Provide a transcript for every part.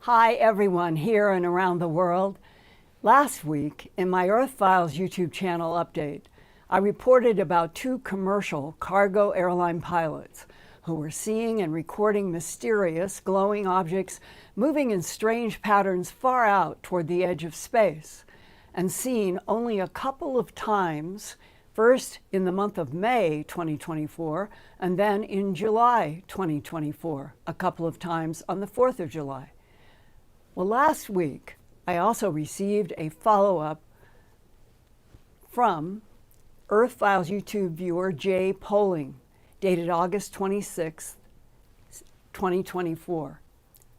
Hi everyone here and around the world. Last week, in my Earthfiles YouTube channel update, I reported about two commercial cargo airline pilots who were seeing and recording mysterious glowing objects moving in strange patterns far out toward the edge of space, and seen only a couple of times, first in the month of May 2024, and then in July 2024, a couple of times on the 4th of July. Well, last week, I also received a follow-up from Earthfiles YouTube viewer Jay Poling, dated August 26, 2024.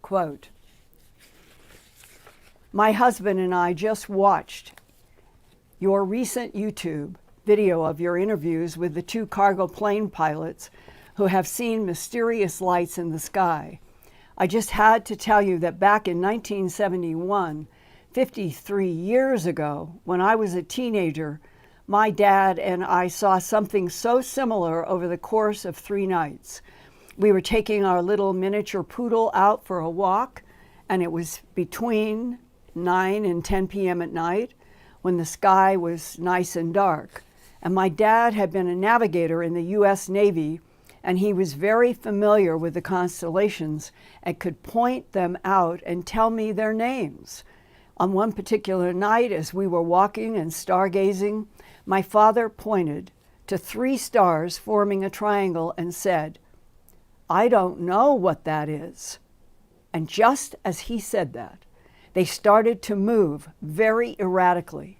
Quote, "My husband and I just watched your recent YouTube video of your interviews with the two cargo plane pilots who have seen mysterious lights in the sky. I just had to tell you that back in 1971, 53 years ago, when I was a teenager, my dad and I saw something so similar over the course of 3 nights. We were taking our little miniature poodle out for a walk, and it was between 9 and 10 p.m. at night when the sky was nice and dark. And my dad had been a navigator in the U.S. Navy, and he was very familiar with the constellations and could point them out and tell me their names. On one particular night, as we were walking and stargazing, my father pointed to 3 stars forming a triangle and said, 'I don't know what that is.' And just as he said that, they started to move very erratically.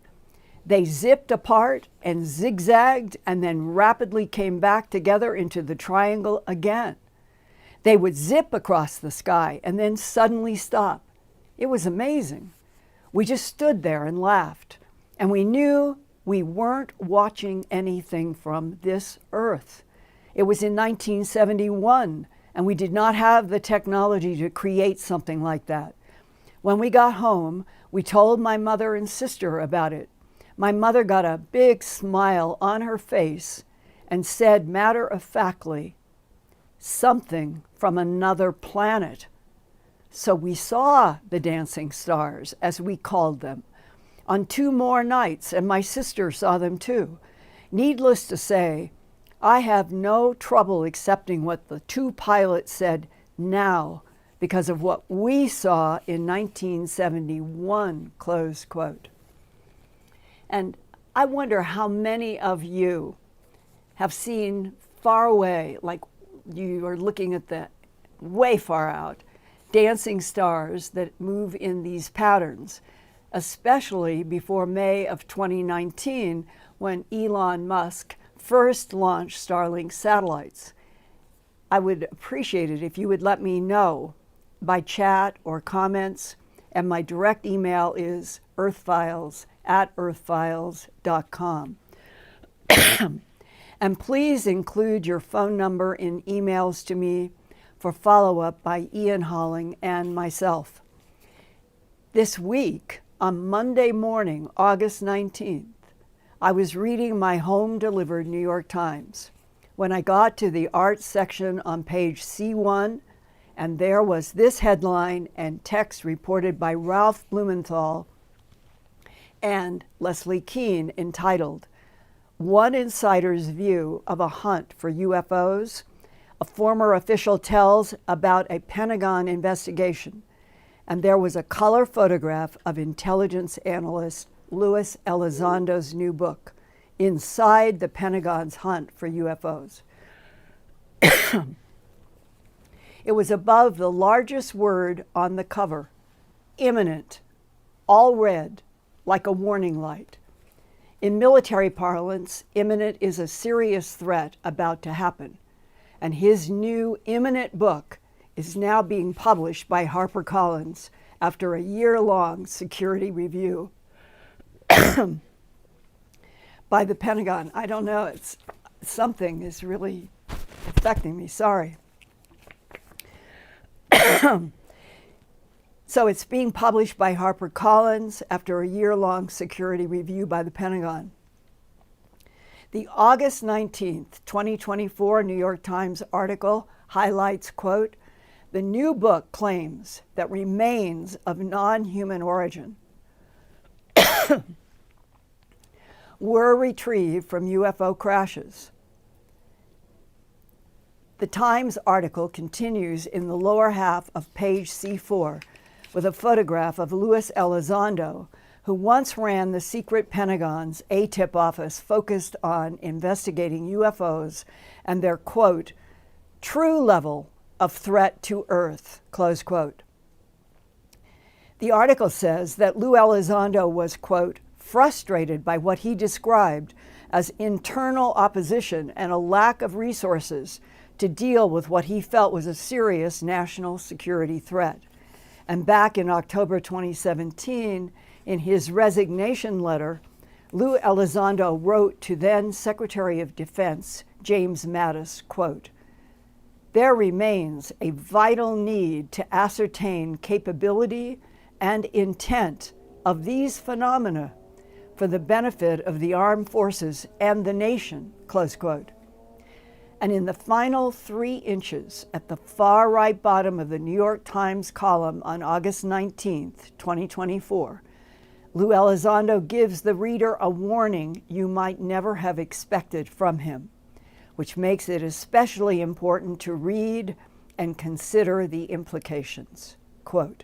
They zipped apart and zigzagged and then rapidly came back together into the triangle again. They would zip across the sky and then suddenly stop. It was amazing. We just stood there and laughed, and we knew we weren't watching anything from this Earth. It was in 1971, and we did not have the technology to create something like that. When we got home, we told my mother and sister about it. My mother got a big smile on her face and said matter-of-factly, 'Something from another planet.' So we saw the dancing stars, as we called them, on 2 more nights, and my sister saw them too. Needless to say, I have no trouble accepting what the 2 pilots said now because of what we saw in 1971, close quote. And I wonder how many of you have seen far away, like you are looking at the way far out, dancing stars that move in these patterns, especially before May of 2019, when Elon Musk first launched Starlink satellites. I would appreciate it if you would let me know by chat or comments, and my direct email is earthfiles@earthfiles.com. And please include your phone number in emails to me for follow-up by Ian Holling and myself. This week, on Monday morning, August 19th, I was reading my home-delivered New York Times when I got to the art section on page C1, and there was this headline and text reported by Ralph Blumenthal and Leslie Kean entitled, "One Insider's View of a Hunt for UFOs. A former official tells about a Pentagon investigation." And there was a color photograph of intelligence analyst Louis Elizondo's new book, Inside the Pentagon's Hunt for UFOs. It was above the largest word on the cover, imminent, all red, like a warning light. In military parlance, imminent is a serious threat about to happen. And his new Imminent book is now being published by HarperCollins after a year-long security review by the Pentagon. I don't know, something is really affecting me, sorry. So it's being published by HarperCollins after a year-long security review by the Pentagon. The August 19th, 2024 New York Times article highlights, quote, The new book claims that remains of non-human origin were retrieved from UFO crashes. The Times article continues in the lower half of page C4 with a photograph of Louis Elizondo, who once ran the secret Pentagon's ATIP office focused on investigating UFOs and their, quote, true level of threat to Earth, close quote. The article says that Lou Elizondo was, quote, frustrated by what he described as internal opposition and a lack of resources to deal with what he felt was a serious national security threat. And back in October 2017, in his resignation letter, Lou Elizondo wrote to then Secretary of Defense James Mattis, quote, there remains a vital need to ascertain capability and intent of these phenomena for the benefit of the armed forces and the nation, close quote. And in the final 3 inches at the far right bottom of the New York Times column on August 19th, 2024, Lou Elizondo gives the reader a warning you might never have expected from him, which makes it especially important to read and consider the implications. Quote,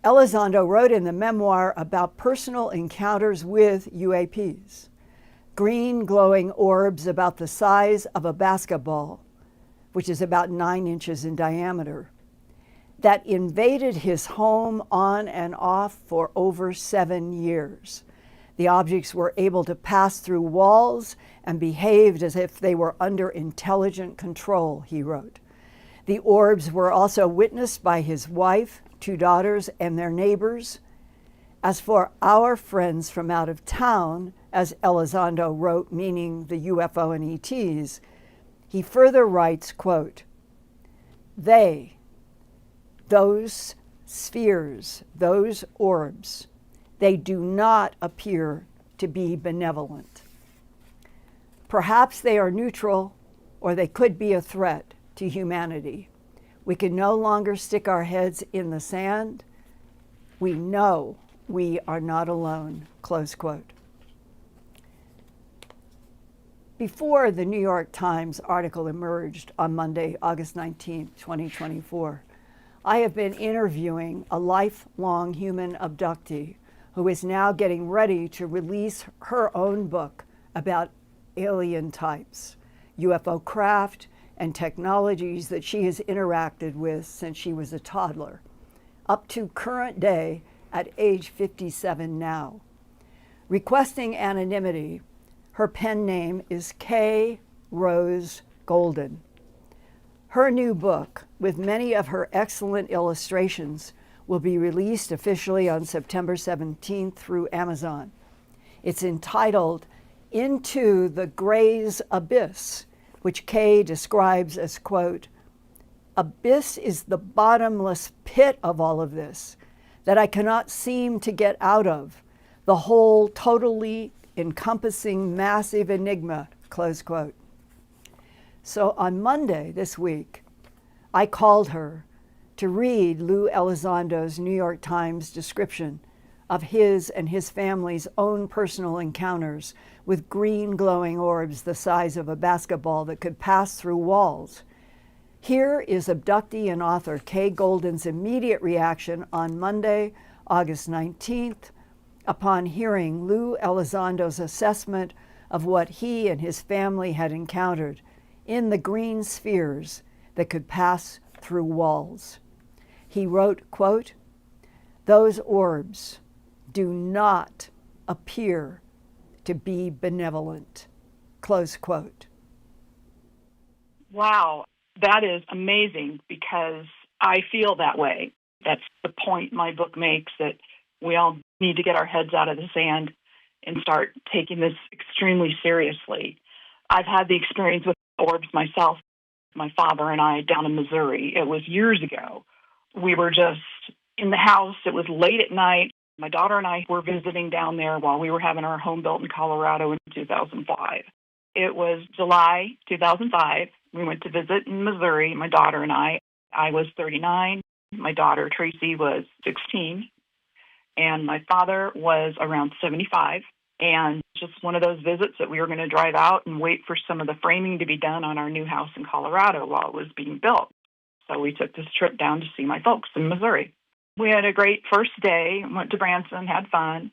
Elizondo wrote in the memoir about personal encounters with UAPs, green glowing orbs about the size of a basketball, which is about 9 inches in diameter, that invaded his home on and off for over 7 years. The objects were able to pass through walls and behaved as if they were under intelligent control, he wrote. The orbs were also witnessed by his wife, 2 daughters, and their neighbors. As for our friends from out of town, as Elizondo wrote, meaning the UFO and ETs, he further writes, quote, they, those spheres, those orbs, they do not appear to be benevolent. Perhaps they are neutral, or they could be a threat to humanity. We can no longer stick our heads in the sand. We know we are not alone, close quote. Before the New York Times article emerged on Monday, August 19, 2024, I have been interviewing a lifelong human abductee who is now getting ready to release her own book about alien types, UFO craft, and technologies that she has interacted with since she was a toddler, up to current day at age 57 now. Requesting anonymity, her pen name is K. Rose Golden. Her new book, with many of her excellent illustrations, will be released officially on September 17th through Amazon. It's entitled Into the Gray's Abyss, which Kay describes as, quote, abyss is the bottomless pit of all of this that I cannot seem to get out of, the whole totally encompassing massive enigma, close quote. So on Monday this week, I called her to read Lou Elizondo's New York Times description of his and his family's own personal encounters with green glowing orbs the size of a basketball that could pass through walls. Here is abductee and author Kay Golden's immediate reaction on Monday, August 19th, upon hearing Lou Elizondo's assessment of what he and his family had encountered in the green spheres that could pass through walls. He wrote, quote, those orbs do not appear to be benevolent, close quote. Wow, that is amazing because I feel that way. That's the point my book makes, that we all need to get our heads out of the sand and start taking this extremely seriously. I've had the experience with orbs myself. My father and I down in Missouri, it was years ago. We were just in the house. It was late at night. My daughter and I were visiting down there while we were having our home built in Colorado in 2005. It was July 2005. We went to visit in Missouri, my daughter and I. I was 39. My daughter, Tracy, was 16. And my father was around 75. And just one of those visits that we were going to drive out and wait for some of the framing to be done on our new house in Colorado while it was being built. So we took this trip down to see my folks in Missouri. We had a great first day, went to Branson, had fun.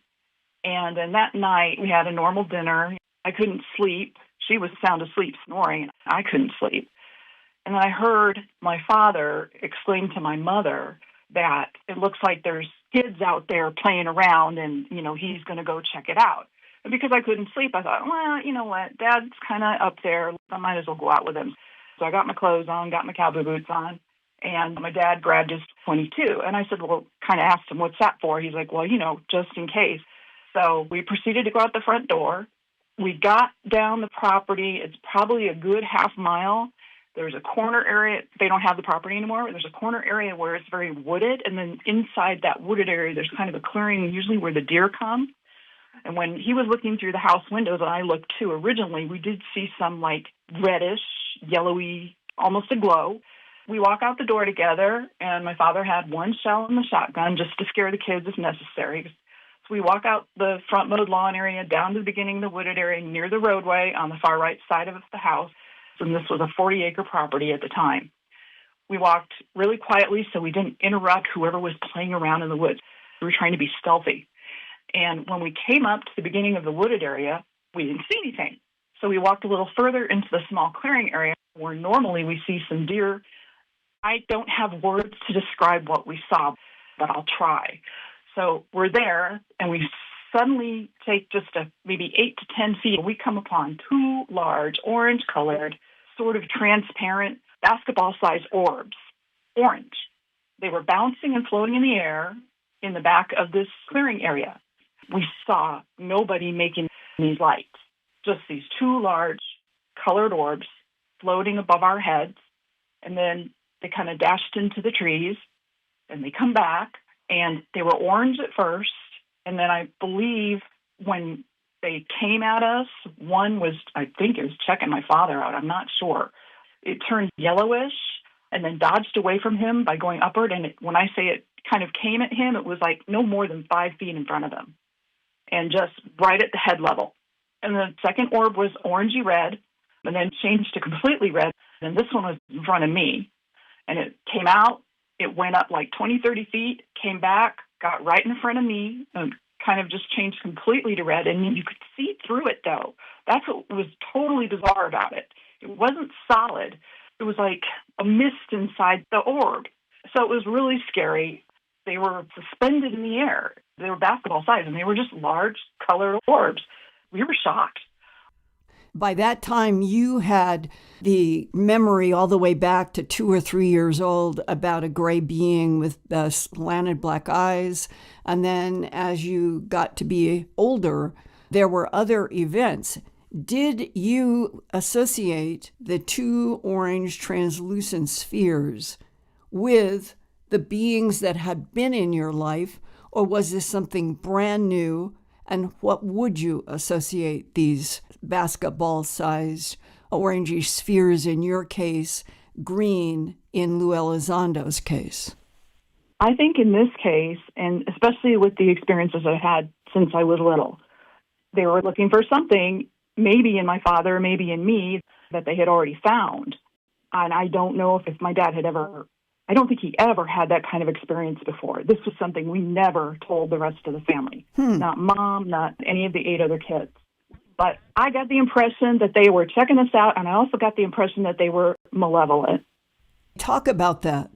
And then that night we had a normal dinner. I couldn't sleep. She was sound asleep snoring. I couldn't sleep. And then I heard my father exclaim to my mother that it looks like there's kids out there playing around and, he's going to go check it out. And because I couldn't sleep, I thought, well, you know what, Dad's kind of up there. I might as well go out with him. So I got my clothes on, got my cowboy boots on, and my dad grabbed his .22. And I said, well, kind of asked him, what's that for? He's like, well, just in case. So we proceeded to go out the front door. We got down the property. It's probably a good half mile. There's a corner area. They don't have the property anymore. There's a corner area where it's very wooded. And then inside that wooded area, there's kind of a clearing, usually where the deer come. And when he was looking through the house windows, and I looked too, originally, we did see some like reddish, yellowy, almost a glow. We walk out the door together, and my father had one shell in the shotgun just to scare the kids if necessary. So we walk out the front mowed lawn area down to the beginning of the wooded area near the roadway on the far right side of the house. And this was a 40-acre property at the time. We walked really quietly so we didn't interrupt whoever was playing around in the woods. We were trying to be stealthy. And when we came up to the beginning of the wooded area, we didn't see anything. So we walked a little further into the small clearing area where normally we see some deer. I don't have words to describe what we saw, but I'll try. So we're there, and we suddenly take just maybe 8 to 10 feet. We come upon two large, orange-colored, sort of transparent, basketball-sized orbs, orange. They were bouncing and floating in the air in the back of this clearing area. We saw nobody making these lights, just these two large colored orbs floating above our heads, and then they kind of dashed into the trees, and they come back, and they were orange at first, and then I believe when they came at us, one was, I think it was checking my father out, I'm not sure. It turned yellowish and then dodged away from him by going upward, and when I say it kind of came at him, it was like no more than 5 feet in front of him, and just right at the head level. And the second orb was orangey red, and then changed to completely red, and this one was in front of me. And it came out, it went up like 20, 30 feet, came back, got right in front of me, and kind of just changed completely to red. And you could see through it, though. That's what was totally bizarre about it. It wasn't solid. It was like a mist inside the orb. So it was really scary. They were suspended in the air. They were basketball size, and they were just large colored orbs. We were shocked. By that time, you had the memory all the way back to 2 or 3 years old about a gray being with slanted black eyes. And then as you got to be older, there were other events. Did you associate the two orange translucent spheres with the beings that had been in your life, or was this something brand new? And what would you associate these basketball-sized orangey spheres in your case, green in Lou Elizondo's case? I think in this case, and especially with the experiences I've had since I was little, they were looking for something, maybe in my father, maybe in me, that they had already found. And I don't know if my dad had ever, I don't think he ever had that kind of experience before. This was something we never told the rest of the family. Not Mom, not any of the 8 other kids. But I got the impression that they were checking us out, and I also got the impression that they were malevolent. Talk about that.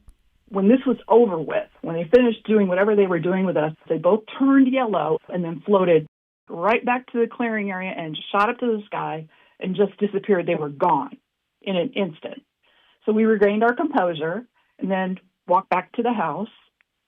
When this was over with, when they finished doing whatever they were doing with us, they both turned yellow and then floated right back to the clearing area and shot up to the sky and just disappeared. They were gone in an instant. So we regained our composure and then walked back to the house.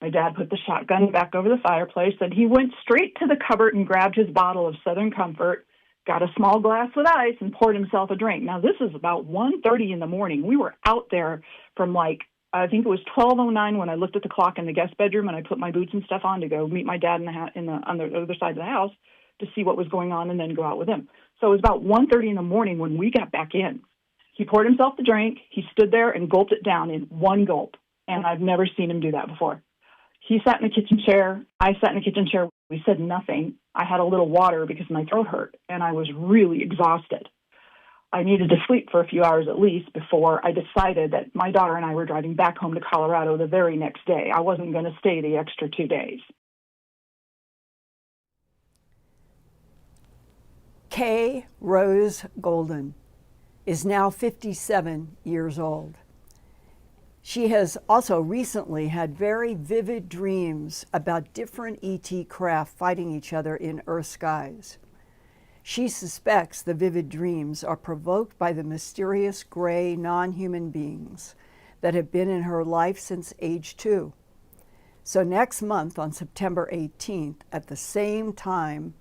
My dad put the shotgun back over the fireplace, and he went straight to the cupboard and grabbed his bottle of Southern Comfort, got a small glass with ice, and poured himself a drink. Now, this is about 1:30 in the morning. We were out there from like I think it was 12:09 when I looked at the clock in the guest bedroom and I put my boots and stuff on to go meet my dad on the other side of the house to see what was going on and then go out with him. So it was about 1:30 in the morning when we got back in. He poured himself the drink. He stood there and gulped it down in one gulp, and I've never seen him do that before. He sat in the kitchen chair. I sat in the kitchen chair. We said nothing. I had a little water because my throat hurt, and I was really exhausted. I needed to sleep for a few hours at least before I decided that my daughter and I were driving back home to Colorado the very next day. I wasn't going to stay the extra 2 days. Kay Rose Golden is now 57 years old. She has also recently had very vivid dreams about different ET craft fighting each other in Earth skies. She suspects the vivid dreams are provoked by the mysterious gray non-human beings that have been in her life since age 2. So next month on September 18th, at the same time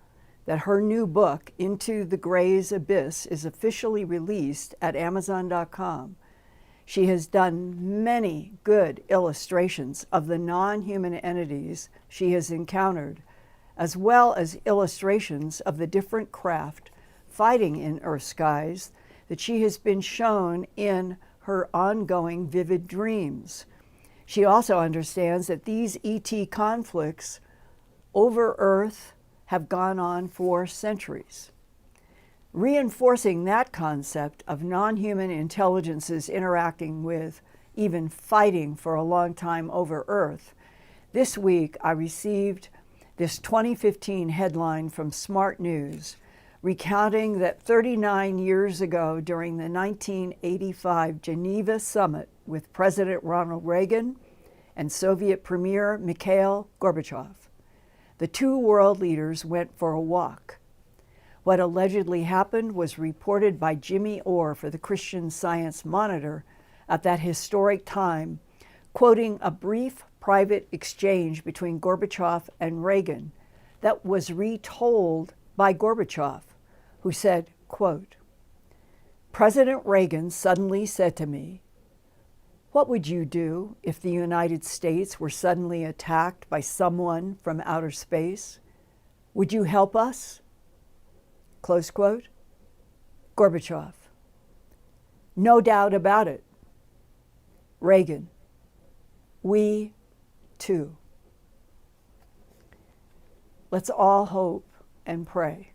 that her new book, Into the Gray's Abyss, is officially released at Amazon.com, she has done many good illustrations of the non-human entities she has encountered, as well as illustrations of the different craft fighting in Earth skies that she has been shown in her ongoing vivid dreams. She also understands that these ET conflicts over Earth have gone on for centuries. Reinforcing that concept of non-human intelligences interacting with, even fighting for a long time over Earth, this week I received this 2015 headline from Smart News recounting that 39 years ago during the 1985 Geneva summit with President Ronald Reagan and Soviet Premier Mikhail Gorbachev, the two world leaders went for a walk. What allegedly happened was reported by Jimmy Orr for the Christian Science Monitor at that historic time, quoting a brief private exchange between Gorbachev and Reagan that was retold by Gorbachev, who said, quote, "President Reagan suddenly said to me, 'What would you do if the United States were suddenly attacked by someone from outer space? Would you help us?' Close quote. Gorbachev: 'No doubt about it.' Reagan: 'We too.'" Let's all hope and pray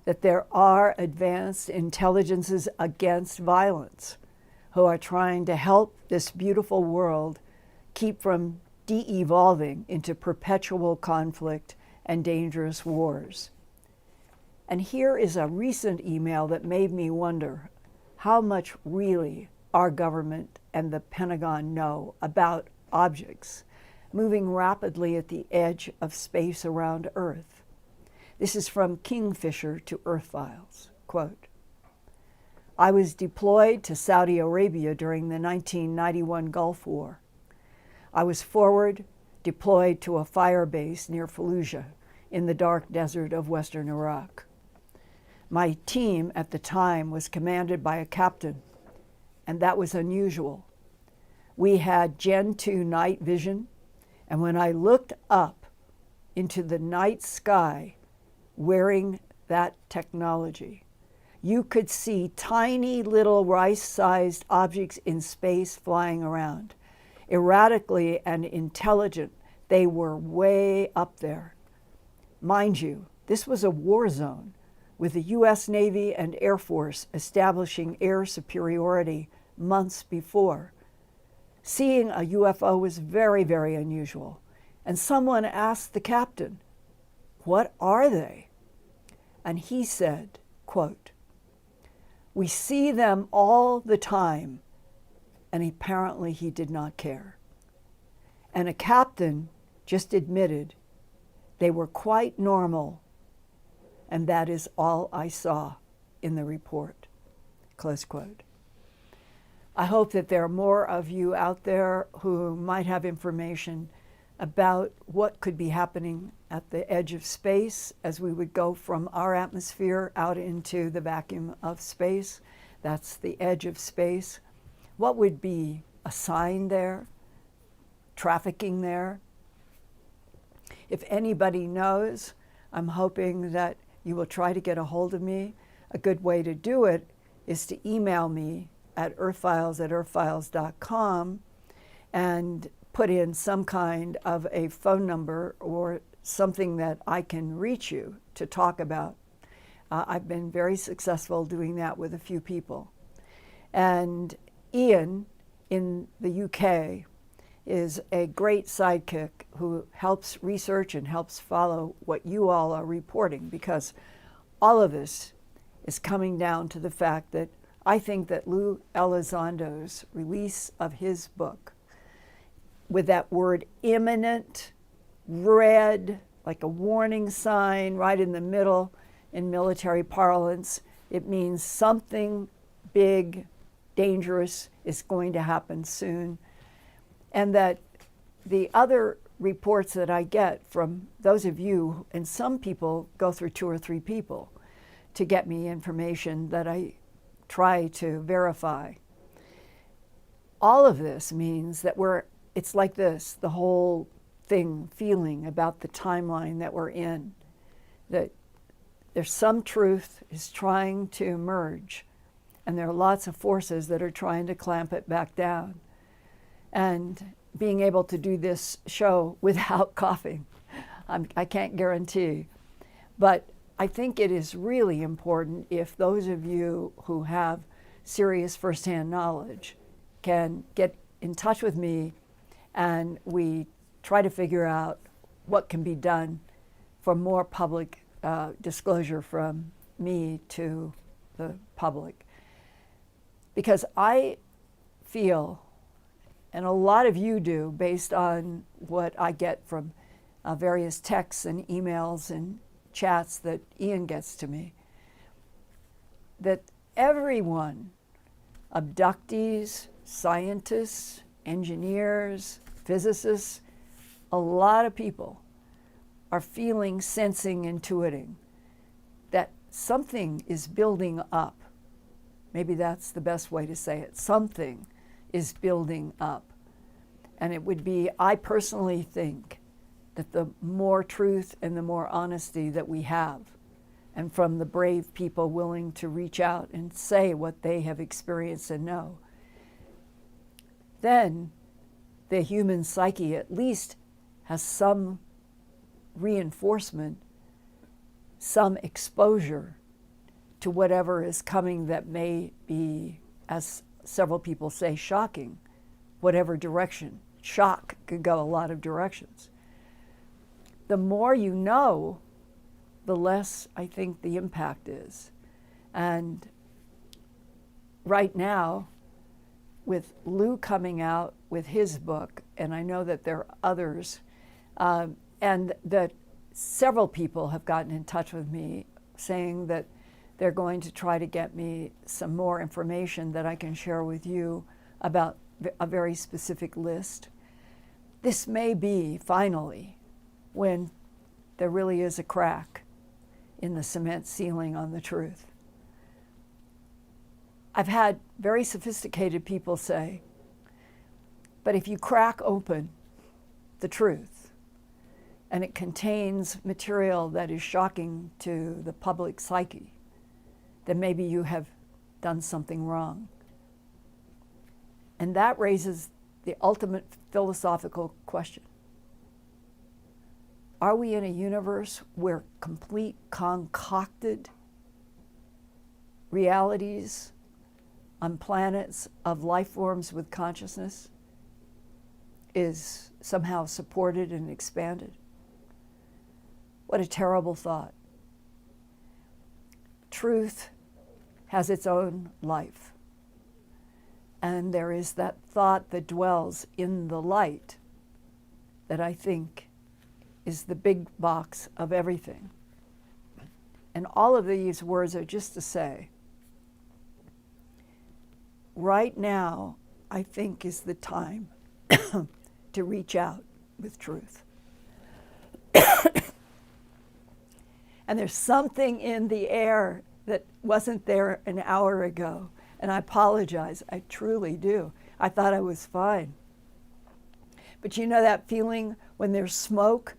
that there are advanced intelligences against violence who are trying to help this beautiful world keep from de-evolving into perpetual conflict and dangerous wars. And here is a recent email that made me wonder how much really our government and the Pentagon know about objects moving rapidly at the edge of space around Earth. This is from Kingfisher to Earthfiles. Quote, "I was deployed to Saudi Arabia during the 1991 Gulf War. I was forward deployed to a fire base near Fallujah in the dark desert of western Iraq. My team at the time was commanded by a captain, and that was unusual. We had Gen 2 night vision, and when I looked up into the night sky wearing that technology, you could see tiny little rice-sized objects in space flying around. Erratically and intelligent, they were way up there. Mind you, this was a war zone, with the U.S. Navy and Air Force establishing air superiority months before. Seeing a UFO was very, very unusual, and someone asked the captain, 'What are they?' And he said, quote, 'We see them all the time,' and apparently he did not care. And a captain just admitted they were quite normal, and that is all I saw in the report." Close quote. I hope that there are more of you out there who might have information about what could be happening at the edge of space as we would go from our atmosphere out into the vacuum of space. That's the edge of space. What would be a sign there, trafficking there. If anybody knows, I'm hoping that you will try to get a hold of me. A good way to do it is to email me at earthfiles@earthfiles.com and put in some kind of a phone number or something that I can reach you to talk about. I've been very successful doing that with a few people. And Ian in the UK is a great sidekick who helps research and helps follow what you all are reporting, because all of this is coming down to the fact that I think that Lou Elizondo's release of his book with that word imminent, red, like a warning sign right in the middle in military parlance, it means something big, dangerous is going to happen soon. And that the other reports that I get from those of you, and some people go through 2 or 3 people to get me information that I try to verify. All of this means that it's like this, the whole thing, feeling about the timeline that we're in, that there's some truth is trying to emerge, and there are lots of forces that are trying to clamp it back down. And being able to do this show without coughing, I can't guarantee. But I think it is really important if those of you who have serious firsthand knowledge can get in touch with me, and we try to figure out what can be done for more public disclosure from me to the public. Because I feel, and a lot of you do, based on what I get from various texts and emails and chats that Ian gets to me, that everyone, abductees, scientists, engineers, physicists, a lot of people are feeling, sensing, intuiting that something is building up. Maybe that's the best way to say it. Something is building up. And it would be, I personally think, that the more truth and the more honesty that we have, and from the brave people willing to reach out and say what they have experienced and know, then the human psyche at least has some reinforcement, some exposure to whatever is coming that may be, as several people say, shocking, whatever direction. Shock could go a lot of directions. The more you know, the less I think the impact is. And right now, with Lou coming out with his book, and I know that there are others, and that several people have gotten in touch with me saying that they're going to try to get me some more information that I can share with you about a very specific list. This may be, finally, when there really is a crack in the cement ceiling on the truth. I've had very sophisticated people say, but if you crack open the truth and it contains material that is shocking to the public psyche, then maybe you have done something wrong. And that raises the ultimate philosophical question. Are we in a universe where complete concocted realities on planets of life forms with consciousness is somehow supported and expanded? What a terrible thought. Truth has its own life. And there is that thought that dwells in the light that I think is the big box of everything. And all of these words are just to say, right now, I think is the time to reach out with truth. And there's something in the air that wasn't there an hour ago. And I apologize, I truly do. I thought I was fine. But you know that feeling when there's smoke?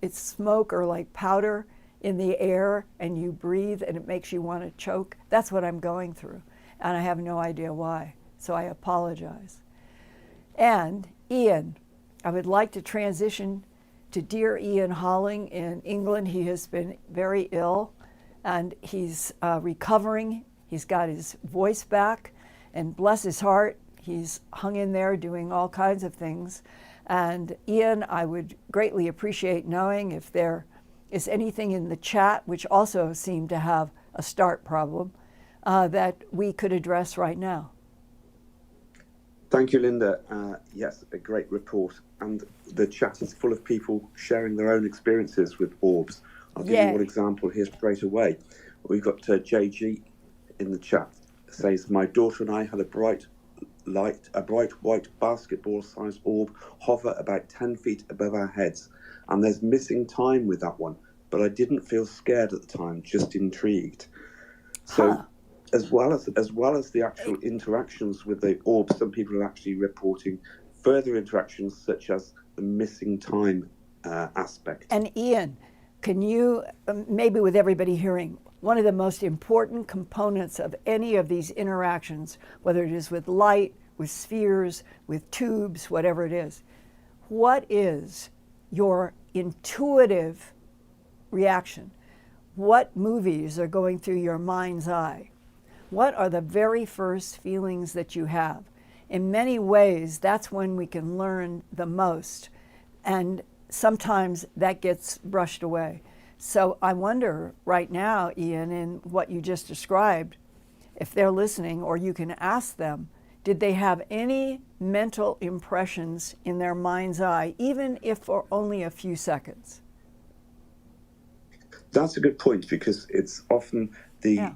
It's smoke or like powder in the air and you breathe and it makes you want to choke? That's what I'm going through. And I have no idea why. So I apologize. And Ian, I would like to transition to dear Ian Holling in England. He has been very ill and he's recovering. He's got his voice back, and bless his heart, he's hung in there doing all kinds of things. And Ian, I would greatly appreciate knowing if there is anything in the chat, which also seemed to have a start problem, that we could address right now. Thank you, Linda. Yes, a great report. And the chat is full of people sharing their own experiences with orbs. I'll give you one example here straight away. We've got JG in the chat. Says, my daughter and I had a bright white basketball-sized orb hover about 10 feet above our heads. And there's missing time with that one. But I didn't feel scared at the time, just intrigued. So as well as the actual interactions with the orb, some people are actually reporting further interactions such as the missing time aspect. And Ian, can you, maybe with everybody hearing, one of the most important components of any of these interactions, whether it is with light, with spheres, with tubes, whatever it is, what is your intuitive reaction? What movies are going through your mind's eye? What are the very first feelings that you have? In many ways, that's when we can learn the most. And sometimes that gets brushed away. So I wonder right now, Ian, in what you just described, if they're listening, or you can ask them, did they have any mental impressions in their mind's eye, even if for only a few seconds? That's a good point, because it's often the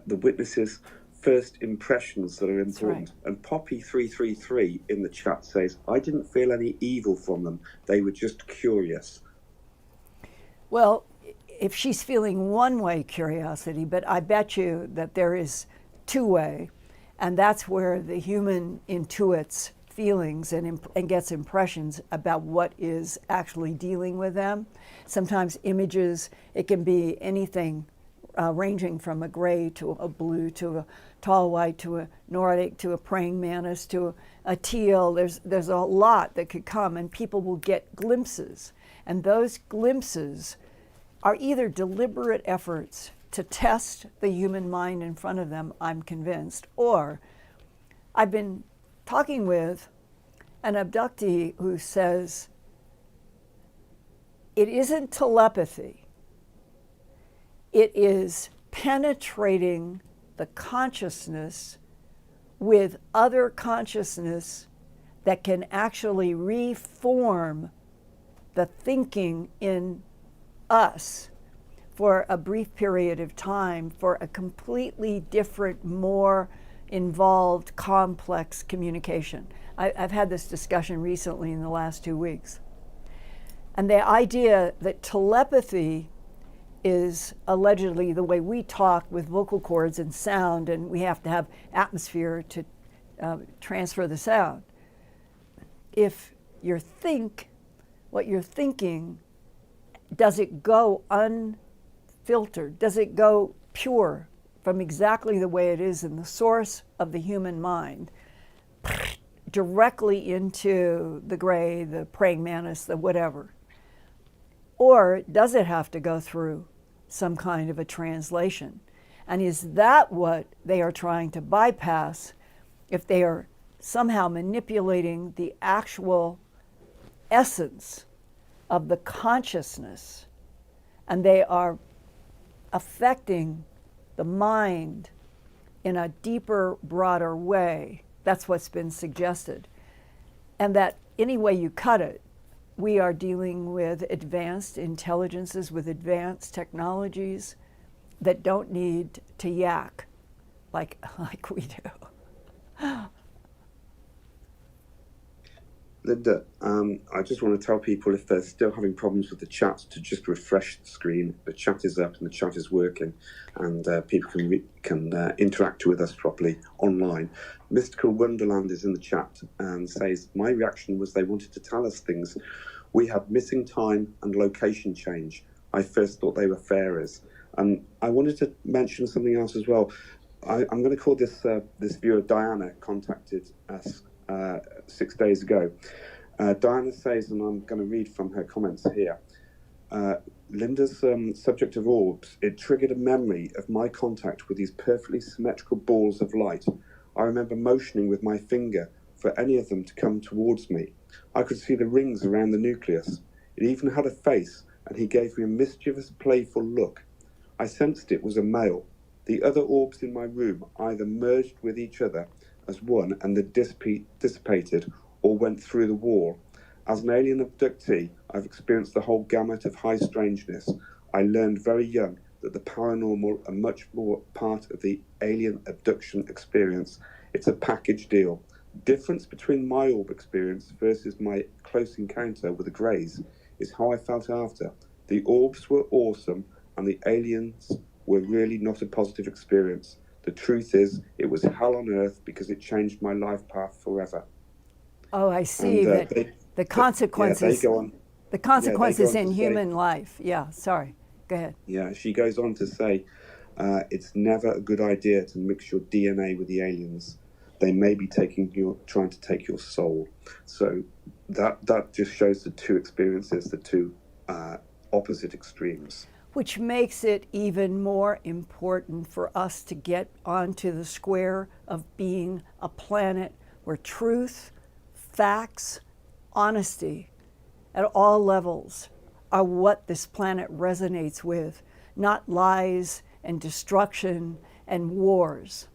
witnesses' first impressions that are important. Right. And Poppy333 in the chat says, I didn't feel any evil from them. They were just curious. Well, if she's feeling one-way curiosity, but I bet you that there is two-way, and that's where the human intuits feelings and gets impressions about what is actually dealing with them. Sometimes images, it can be anything ranging from a gray to a blue to a tall white to a Nordic to a praying mantis to a teal. There's a lot that could come, and people will get glimpses. And those glimpses are either deliberate efforts to test the human mind in front of them, I'm convinced, or I've been talking with an abductee who says it isn't telepathy. It is penetrating the consciousness with other consciousness that can actually reform the thinking in us for a brief period of time for a completely different, more involved, complex communication. I've had this discussion recently in the last 2 weeks. And the idea that telepathy is allegedly the way we talk with vocal cords and sound, and we have to have atmosphere to transfer the sound. If what you're thinking, does it go unfiltered? Does it go pure from exactly the way it is in the source of the human mind, directly into the gray, the praying mantis, the whatever? Or does it have to go through some kind of a translation? And is that what they are trying to bypass if they are somehow manipulating the actual essence of the consciousness, and they are affecting the mind in a deeper, broader way? That's what's been suggested. And that any way you cut it, we are dealing with advanced intelligences, with advanced technologies that don't need to yak like we do. Linda, I just want to tell people if they're still having problems with the chat to just refresh the screen. The chat is up and the chat is working, and people can interact with us properly online. Mystical Wonderland is in the chat and says, my reaction was they wanted to tell us things. We had missing time and location change. I first thought they were fairies. And I wanted to mention something else as well. I'm going to call this viewer Diana contacted us 6 days ago. Diana says, and I'm going to read from her comments here, Linda's subject of orbs, it triggered a memory of my contact with these perfectly symmetrical balls of light. I remember motioning with my finger for any of them to come towards me. I could see the rings around the nucleus. It even had a face, and he gave me a mischievous, playful look. I sensed it was a male. The other orbs in my room either merged with each other as one and then dissipated or went through the wall. As an alien abductee, I've experienced the whole gamut of high strangeness. I learned very young that the paranormal are much more part of the alien abduction experience. It's a package deal. Difference between my orb experience versus my close encounter with the Greys is how I felt after. The orbs were awesome and the aliens were really not a positive experience. The truth is, it was hell on earth because it changed my life path forever. Oh, I see. And, the consequences. They go on. The consequences in human life. Yeah, sorry. Go ahead. Yeah, she goes on to say, it's never a good idea to mix your DNA with the aliens. They may be trying to take your soul. So that just shows the two experiences, the two opposite extremes. Which makes it even more important for us to get onto the square of being a planet where truth, facts, honesty at all levels are what this planet resonates with, not lies and destruction and wars.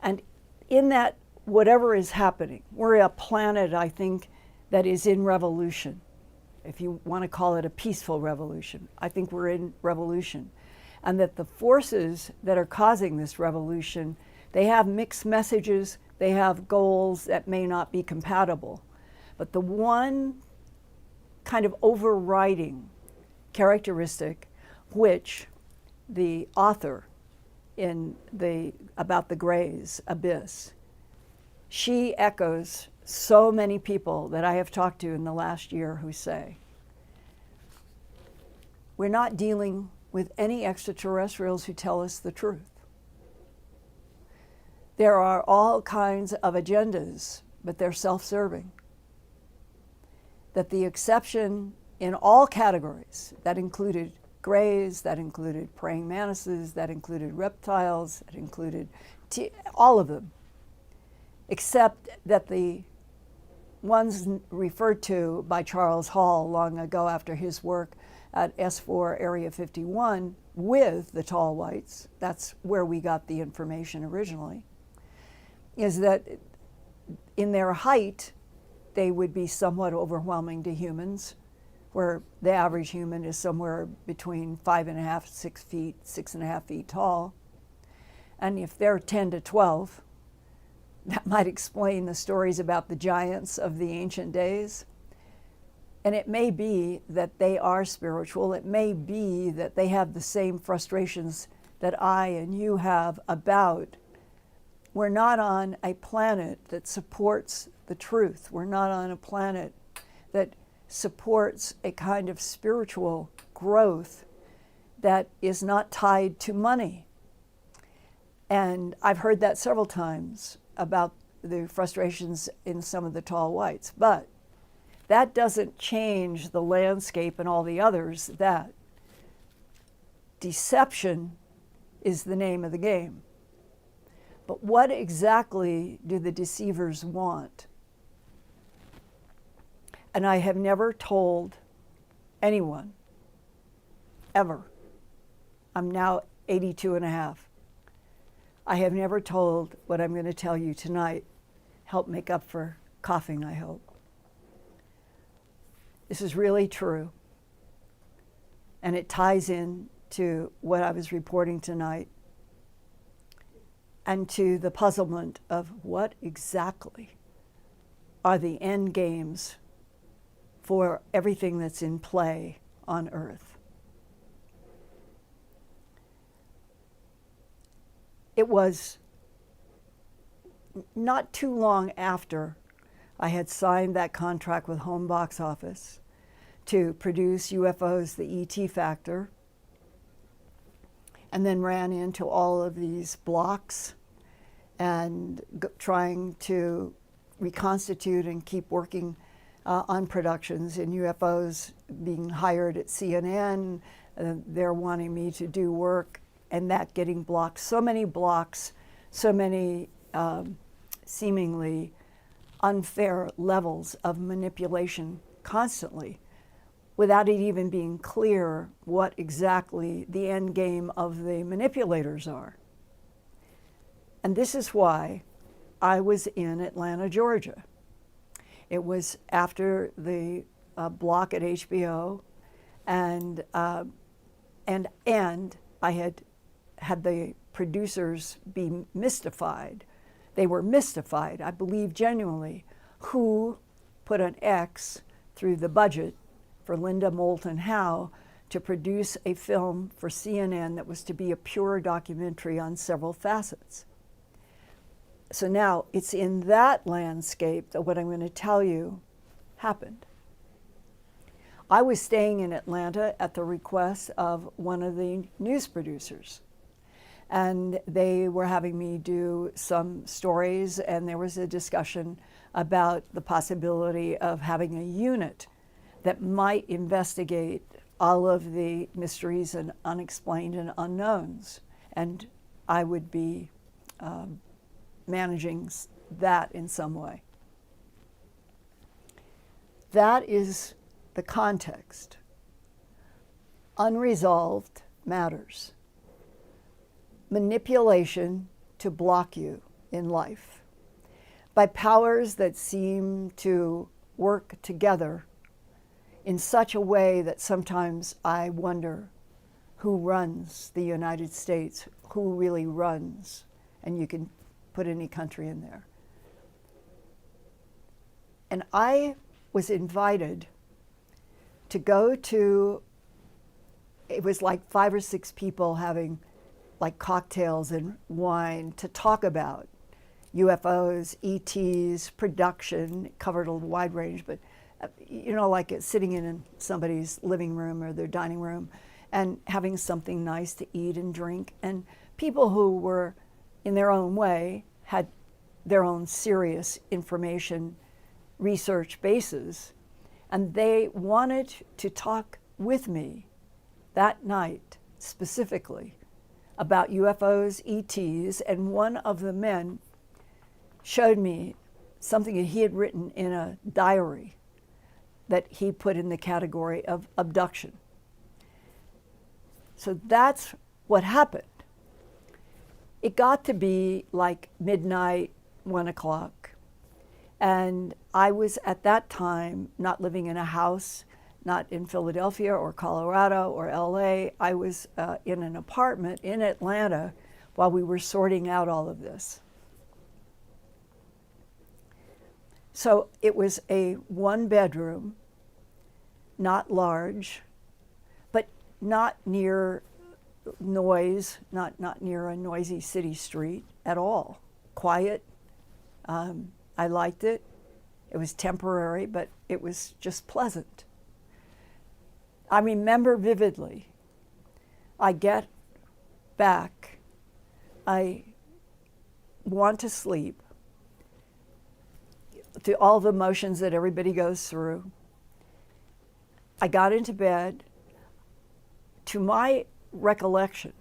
And in that, whatever is happening, we're a planet, I think, that is in revolution. If you want to call it a peaceful revolution, I think we're in revolution. And that the forces that are causing this revolution, they have mixed messages, they have goals that may not be compatible. But the one kind of overriding characteristic which the author in about the Greys, Abyss, she echoes so many people that I have talked to in the last year who say, we're not dealing with any extraterrestrials who tell us the truth. There are all kinds of agendas, but they're self-serving. That the exception in all categories, that included Greys, that included praying mantises, that included reptiles, that included all of them, except that the ones referred to by Charles Hall long ago after his work at S4 Area 51 with the tall whites, that's where we got the information originally, is that in their height, they would be somewhat overwhelming to humans, where the average human is somewhere between 5.5, 6 feet, 6.5 feet tall. And if they're 10 to 12, that might explain the stories about the giants of the ancient days. And it may be that they are spiritual. It may be that they have the same frustrations that I and you have about, we're not on a planet that supports the truth. We're not on a planet that supports a kind of spiritual growth that is not tied to money. And I've heard that several times about the frustrations in some of the tall whites, but that doesn't change the landscape and all the others. That deception is the name of the game. But what exactly do the deceivers want? And I have never told anyone, ever. I'm now 82 and a half. I have never told what I'm going to tell you tonight. Help make up for coughing, I hope. This is really true. And it ties in to what I was reporting tonight and to the puzzlement of what exactly are the end games for everything that's in play on Earth. It was not too long after I had signed that contract with Home Box Office to produce UFOs, the ET Factor, and then ran into all of these blocks and trying to reconstitute and keep working on productions in UFOs, being hired at CNN. They're wanting me to do work, and that getting blocked. So many blocks, so many seemingly unfair levels of manipulation constantly, without it even being clear what exactly the end game of the manipulators are. And this is why I was in Atlanta, Georgia. It was after the block at HBO, and I had the producers be mystified. They were mystified, I believe genuinely, who put an X through the budget for Linda Moulton Howe to produce a film for CNN that was to be a pure documentary on several facets. So now it's in that landscape that what I'm going to tell you happened. I was staying in Atlanta at the request of one of the news producers, and they were having me do some stories, and there was a discussion about the possibility of having a unit that might investigate all of the mysteries and unexplained and unknowns, and I would be managing that in some way. That is the context. Unresolved matters. Manipulation to block you in life by powers that seem to work together in such a way that sometimes I wonder who runs the United States, who really runs, and you can put any country in there. And I was invited to go to, it was like 5 or 6 people having like cocktails and wine to talk about UFOs, ETs, production, covered a wide range, but you know, like sitting in somebody's living room or their dining room and having something nice to eat and drink. And people who were, in their own way, had their own serious information research bases. And they wanted to talk with me that night specifically about UFOs, ETs, and one of the men showed me something that he had written in a diary that he put in the category of abduction. So that's what happened. It got to be like midnight, 1 o'clock, and I was at that time not living in a house, not in Philadelphia or Colorado or LA. I was in an apartment in Atlanta while we were sorting out all of this. So it was a 1-bedroom, not large, but not near noise, not near a noisy city street at all. Quiet. I liked it. It was temporary, but it was just pleasant. I remember vividly, I get back, I want to sleep, through all the motions that everybody goes through. I got into bed. To my recollection,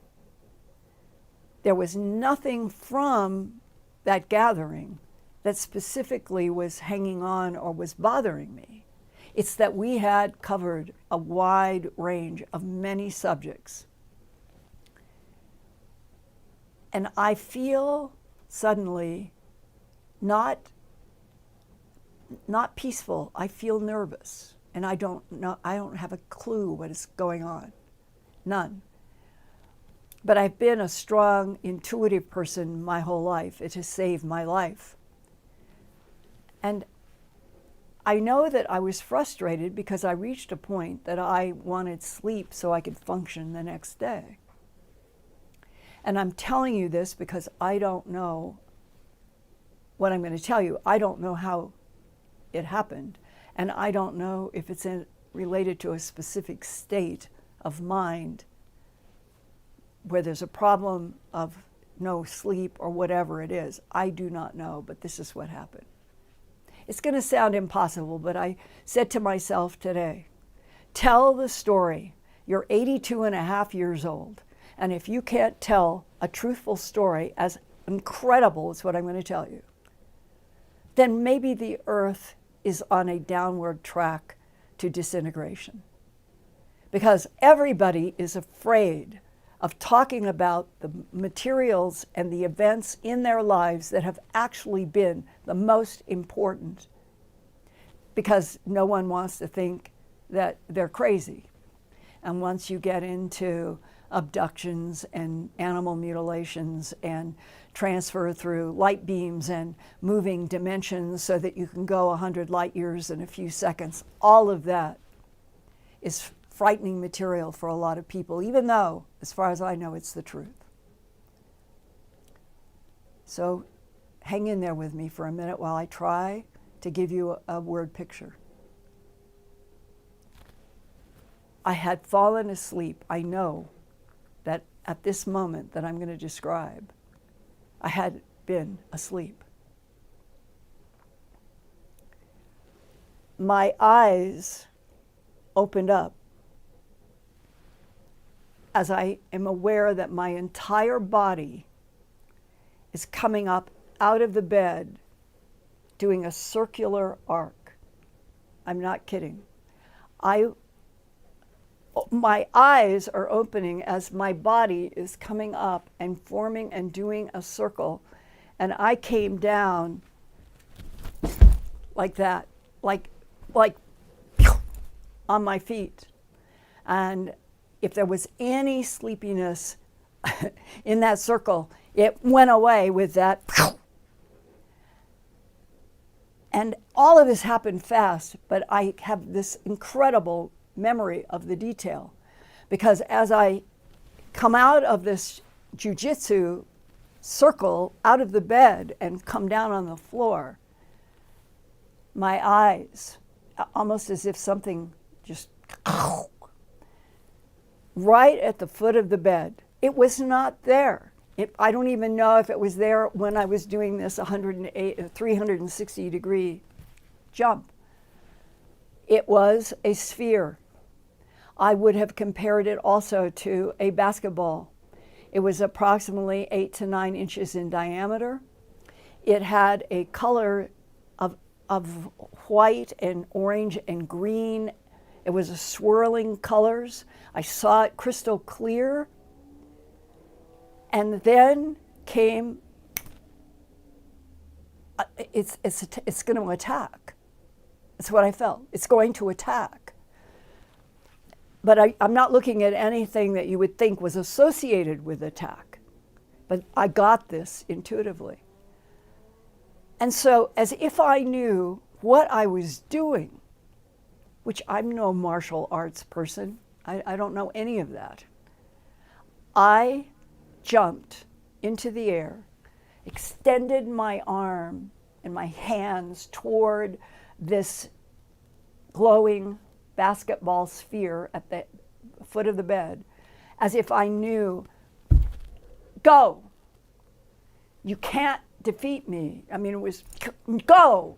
there was nothing from that gathering that specifically was hanging on or was bothering me. It's that we had covered a wide range of many subjects. And I feel suddenly not peaceful. I feel nervous, and I don't have a clue what is going on. None. But I've been a strong, intuitive person my whole life. It has saved my life. And I know that I was frustrated because I reached a point that I wanted sleep so I could function the next day. And I'm telling you this because I don't know what I'm going to tell you. I don't know how it happened. And I don't know if it's related to a specific state of mind where there's a problem of no sleep or whatever it is. I do not know, but this is what happened. It's going to sound impossible, but I said to myself today, tell the story. You're 82 and a half years old. And if you can't tell a truthful story as incredible as what I'm going to tell you, then maybe the Earth is on a downward track to disintegration. Because everybody is afraid of talking about the materials and the events in their lives that have actually been the most important, because no one wants to think that they're crazy. And once you get into abductions and animal mutilations and transfer through light beams and moving dimensions so that you can go 100 light years in a few seconds, all of that is frightening material for a lot of people, even though, as far as I know, it's the truth. So hang in there with me for a minute while I try to give you a word picture. I had fallen asleep. I know that at this moment that I'm going to describe, I had been asleep. My eyes opened up as I am aware that my entire body is coming up out of the bed doing a circular arc. I'm not kidding. My eyes are opening as my body is coming up and forming and doing a circle, and I came down like that, like on my feet. And if there was any sleepiness in that circle, it went away with that. And all of this happened fast, but I have this incredible memory of the detail, because as I come out of this jujitsu circle, out of the bed and come down on the floor, my eyes, almost as if something just right at the foot of the bed. It was not there. I don't even know if it was there when I was doing this 360 degree jump. It was a sphere. I would have compared it also to a basketball. It was approximately 8 to 9 inches in diameter. It had a color of white and orange and green. It was a swirling colors. I saw it crystal clear. And then came, it's going to attack. That's what I felt. It's going to attack. But I'm not looking at anything that you would think was associated with attack. But I got this intuitively. And so, as if I knew what I was doing, which I'm no martial arts person, I don't know any of that, I jumped into the air, extended my arm and my hands toward this glowing basketball sphere at the foot of the bed, as if I knew, go. You can't defeat me. I mean, it was, go.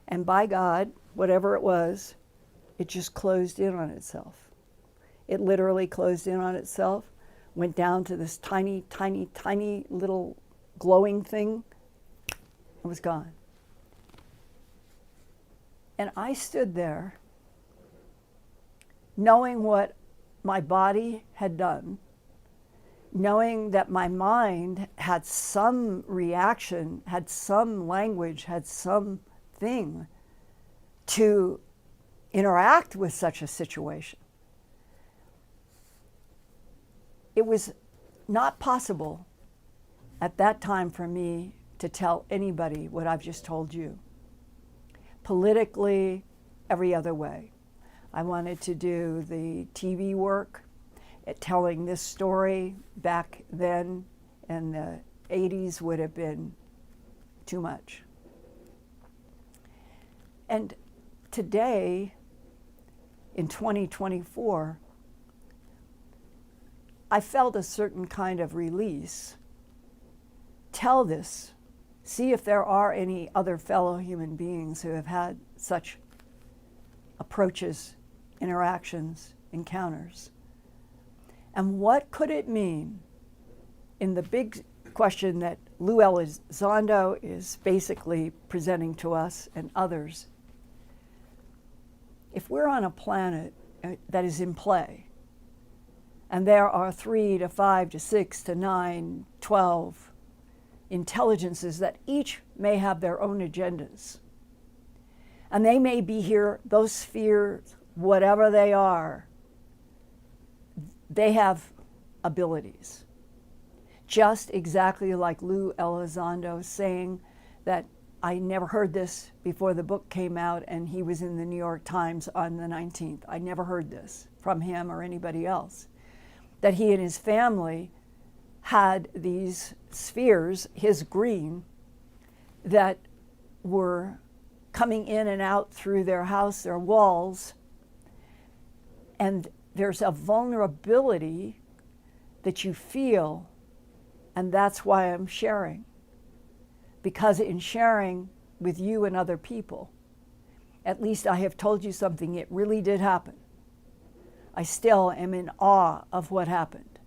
And by God, whatever it was, it just closed in on itself. It literally closed in on itself, went down to this tiny, tiny, tiny little glowing thing. It was gone. And I stood there knowing what my body had done, knowing that my mind had some reaction, had some language, had something to interact with such a situation. It was not possible at that time for me to tell anybody what I've just told you. politically, every other way. I wanted to do the TV work, telling this story back then in the 80s would have been too much. And today, in 2024, I felt a certain kind of release. Tell this. See if there are any other fellow human beings who have had such approaches, interactions, encounters. And what could it mean in the big question that Lou Elizondo is basically presenting to us and others? If we're on a planet that is in play, and there are 3 to 5 to 6 to 9, 12 intelligences that each may have their own agendas, and they may be here, those spheres, whatever they are, they have abilities. Just exactly like Lou Elizondo saying that I never heard this before the book came out and he was in the New York Times on the 19th. I never heard this from him or anybody else. That he and his family had these spheres, his green, that were coming in and out through their house, their walls, and there's a vulnerability that you feel, and that's why I'm sharing. Because in sharing with you and other people, at least I have told you something, it really did happen. I still am in awe of what happened.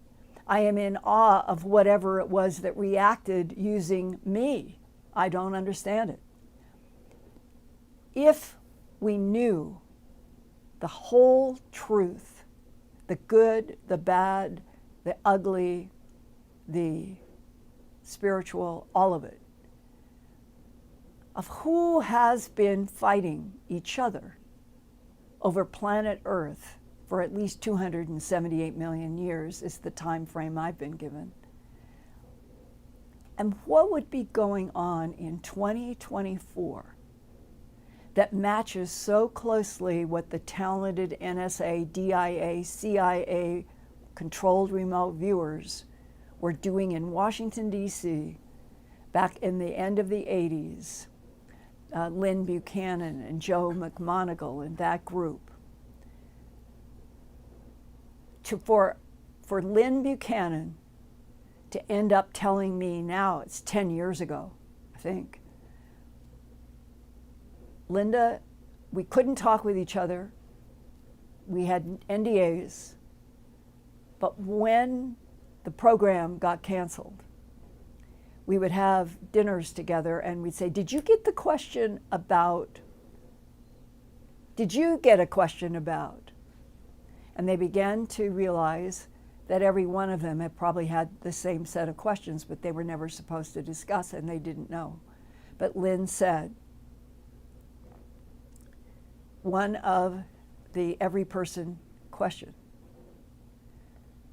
I am in awe of whatever it was that reacted using me. I don't understand it. If we knew the whole truth, the good, the bad, the ugly, the spiritual, all of it, of who has been fighting each other over planet Earth for at least 278 million years is the time frame I've been given. And what would be going on in 2024 that matches so closely what the talented NSA, DIA, CIA controlled remote viewers were doing in Washington, D.C. back in the end of the 80s, Lynn Buchanan and Joe McMoneagle and that group. For Lynn Buchanan to end up telling me now, it's 10 years ago, I think, Linda, we couldn't talk with each other. We had NDAs. But when the program got canceled, we would have dinners together and we'd say, did you get a question about? And they began to realize that every one of them had probably had the same set of questions, but they were never supposed to discuss and they didn't know. But Lynn said, one of the every person question,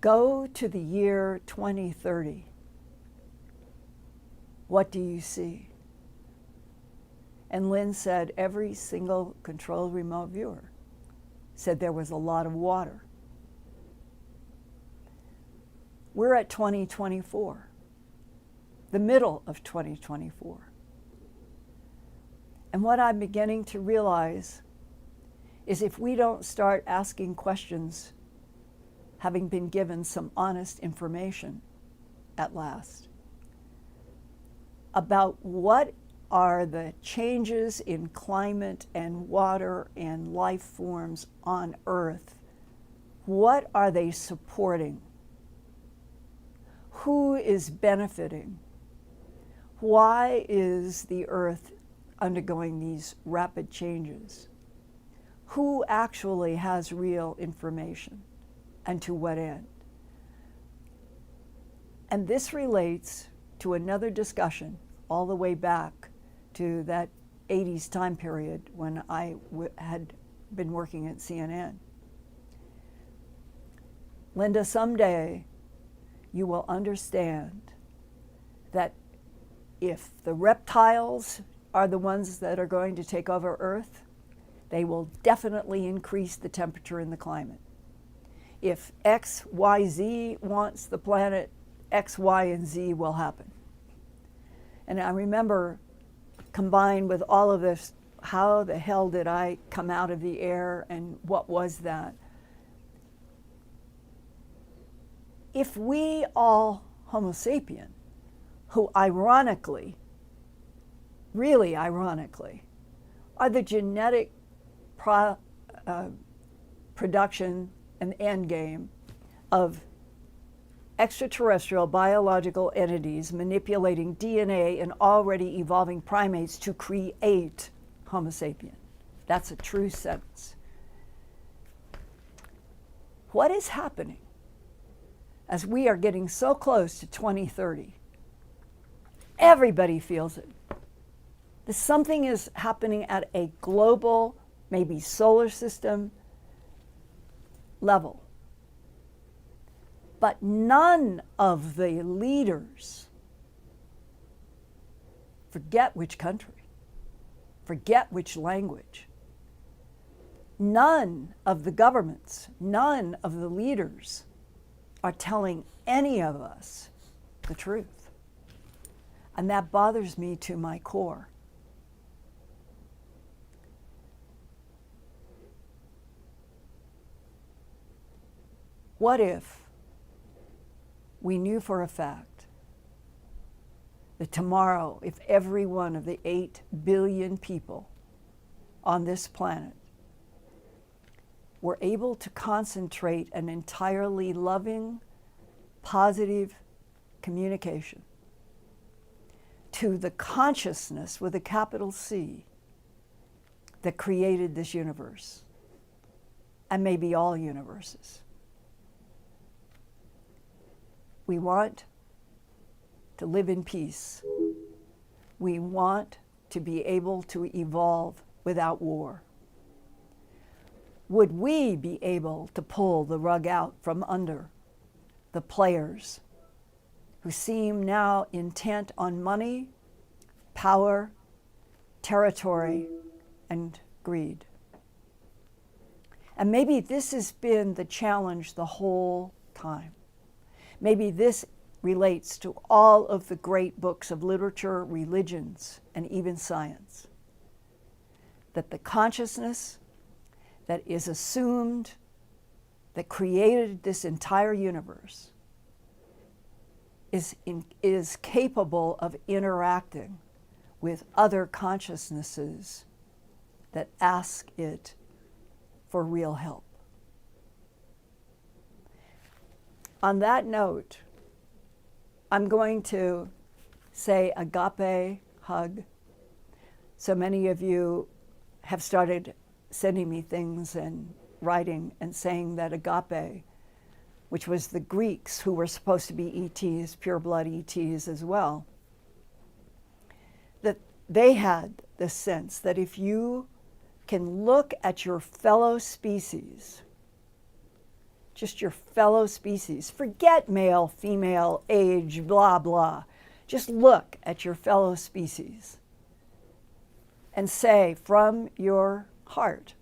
go to the year 2030. What do you see? And Lynn said every single controlled remote viewer said there was a lot of water. We're at 2024, the middle of 2024. And what I'm beginning to realize is if we don't start asking questions, having been given some honest information at last, about what are the changes in climate and water and life forms on Earth, what are they supporting? Who is benefiting? Why is the Earth undergoing these rapid changes? Who actually has real information and to what end? And this relates to another discussion all the way back to that 80s time period when I had been working at CNN. Linda, someday you will understand that if the reptiles are the ones that are going to take over Earth, they will definitely increase the temperature in the climate. If X, Y, Z wants the planet, X, Y, and Z will happen. And I remember, combined with all of this, how the hell did I come out of the air and what was that? If we all Homo sapien, who ironically, really ironically, are the genetic production and end game of extraterrestrial biological entities manipulating DNA in already evolving primates to create Homo sapien. That's a true sentence. What is happening as we are getting so close to 2030? Everybody feels it. That something is happening at a global, maybe solar system level. But none of the leaders, forget which country, forget which language, none of the governments, none of the leaders are telling any of us the truth. And that bothers me to my core. What if we knew for a fact that tomorrow, if every one of the 8 billion people on this planet were able to concentrate an entirely loving, positive communication to the consciousness with a capital C that created this universe, and maybe all universes? We want to live in peace. We want to be able to evolve without war. Would we be able to pull the rug out from under the players who seem now intent on money, power, territory, and greed? And maybe this has been the challenge the whole time. Maybe this relates to all of the great books of literature, religions, and even science. That the consciousness that is assumed, that created this entire universe, is capable of interacting with other consciousnesses that ask it for real help. On that note, I'm going to say agape hug. So many of you have started sending me things and writing and saying that agape, which was the Greeks who were supposed to be ETs, pure blood ETs as well, that they had the sense that if you can look at your fellow species, just your fellow species, forget male, female, age, blah, blah. Just look at your fellow species and say from your heart,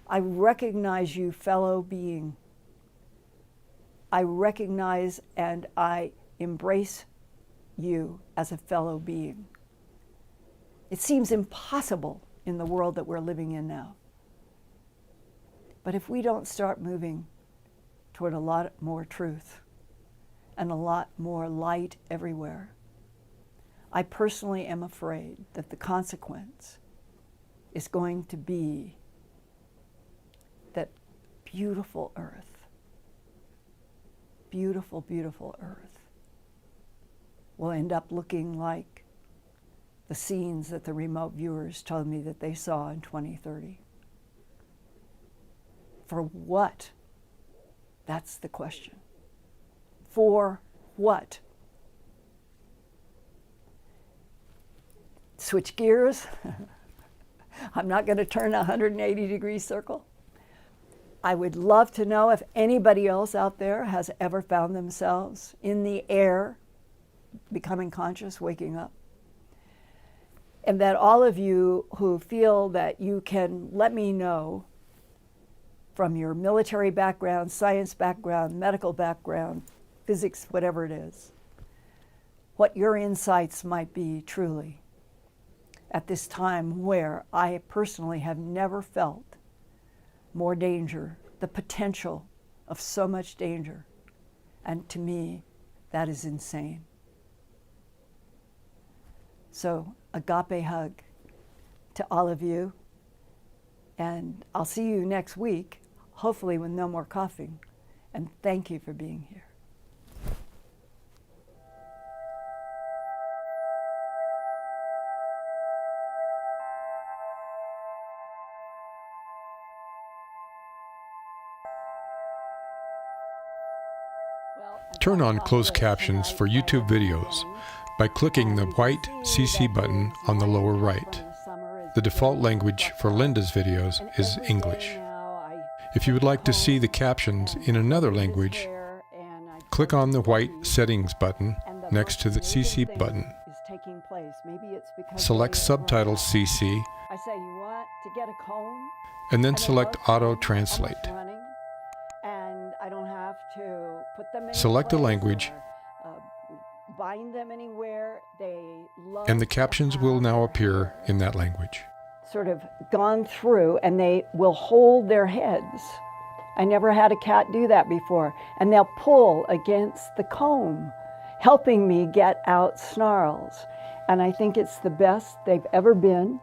I recognize you, fellow being. I recognize and I embrace you as a fellow being. It seems impossible in the world that we're living in now. But if we don't start moving toward a lot more truth and a lot more light everywhere, I personally am afraid that the consequence is going to be that beautiful Earth, beautiful, beautiful Earth, will end up looking like the scenes that the remote viewers told me that they saw in 2030. For what? That's the question. For what? Switch gears. I'm not going to turn a 180-degree circle. I would love to know if anybody else out there has ever found themselves in the air, becoming conscious, waking up. and that all of you who feel that you can let me know from your military background, science background, medical background, physics, whatever it is, what your insights might be truly at this time where I personally have never felt more danger, the potential of so much danger. And to me, that is insane. So, agape hug to all of you. And I'll see you next week, hopefully with no more coughing. And thank you for being here. Turn on closed captions for YouTube videos by clicking the white CC button on the lower right. The default language for Linda's videos is English. If you would like to see the captions in another language, click on the white settings button next to the CC button. Select Subtitles CC and then select Auto Translate. Select a language, and the captions will now appear in that language. Sort of gone through, and they will hold their heads. I never had a cat do that before. And they'll pull against the comb, helping me get out snarls. And I think it's the best they've ever been.